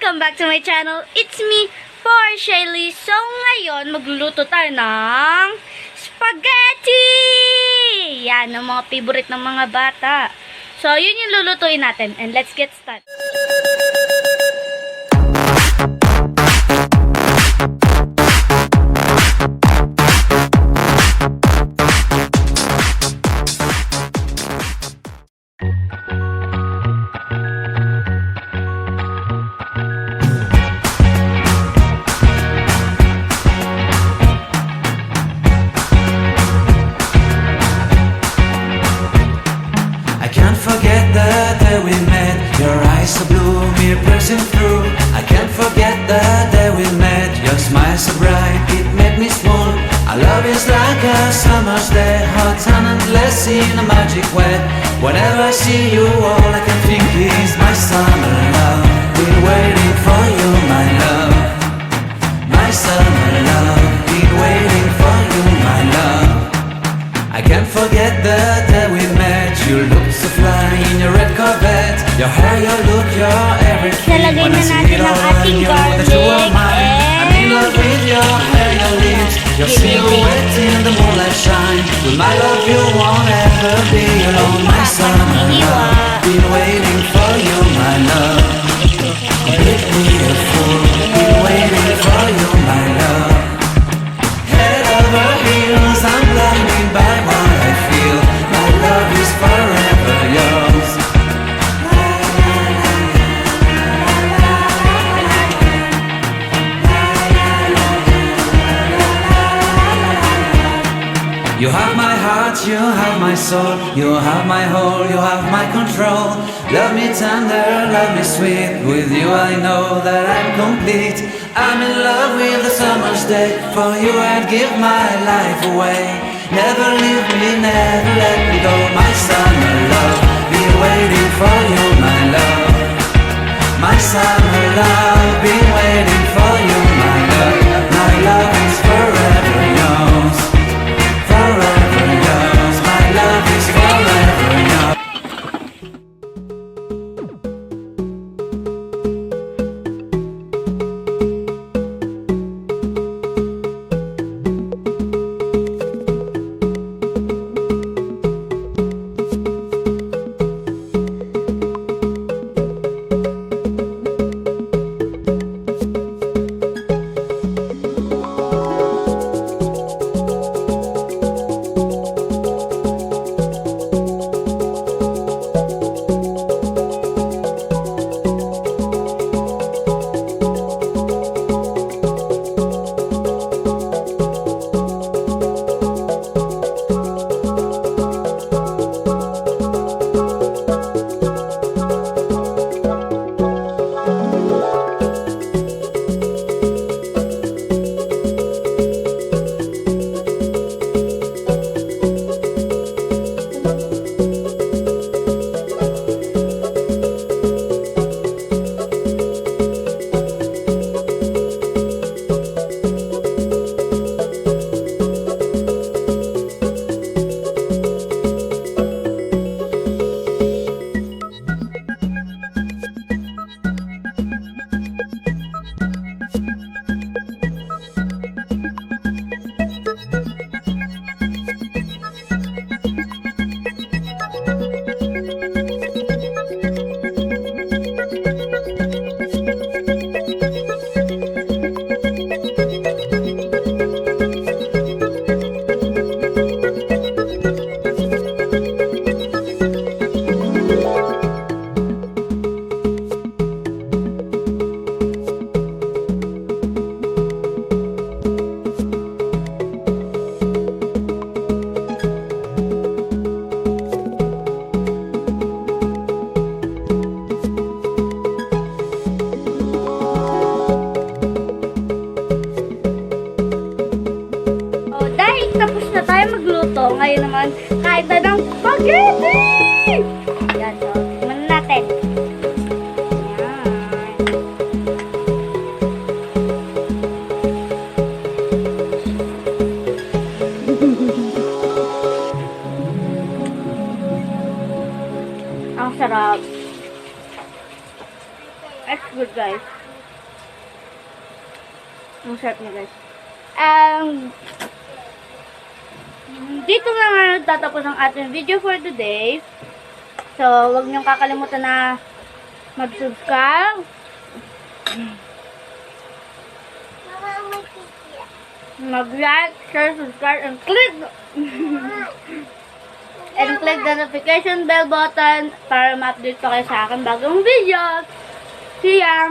Welcome back to my channel. It's me, Porche Eliz. So, ngayon, magluluto tayo ng spaghetti! Yan, ang mga favorite ng mga bata. So, yun yung lulutuin natin. And let's get started. Forget the day we met. Your eyes so blue, me piercing through. I can't forget the day we met. Your smile so bright, it made me swoon. Our love is like a summer's day, hot and endless in a magic way. Whenever I see you, all I can think is my summer love. Been waiting for you, my love. My summer love. Been waiting for you, my love. I can't forget the day we met. You look so fly in your red Corvette. Your hair, your look, your everything. Nalagay na natin ang ating garlic I'm in love with your hair, your lips, your silhouette in the moonlight shine. With my love you won't ever be alone. My summer love, been waiting for you, my love. Make me a fool, been waiting for you, my love. Head over heels, I'm blinded by what I feel. My love is forever yours. You have my heart, you have my soul, you have my whole, you have my control. Love me tender, love me sweet. With you I know that I'm complete. I'm in love with the summer's day. For you I'd give my life away. Never leave me, never let me go. My summer love, been waiting for you, my love. My summer love, been waiting for you, my love. My love is forever yours. Forever yours. My love is forever yours. Tapos na tayo magluto. Ngayon naman, kain tayo ng spaghetti! Yan, so, tikman natin. Yan. Ang sarap. That's good, guys. Ang sarap niya, guys. Dito na nga nagtatapos ang ating video for today. So, huwag niyong kakalimutan na mag-subscribe. Mag-like, share, subscribe, and click the notification bell button para ma-update pa kayo sa akin bagong video. See ya!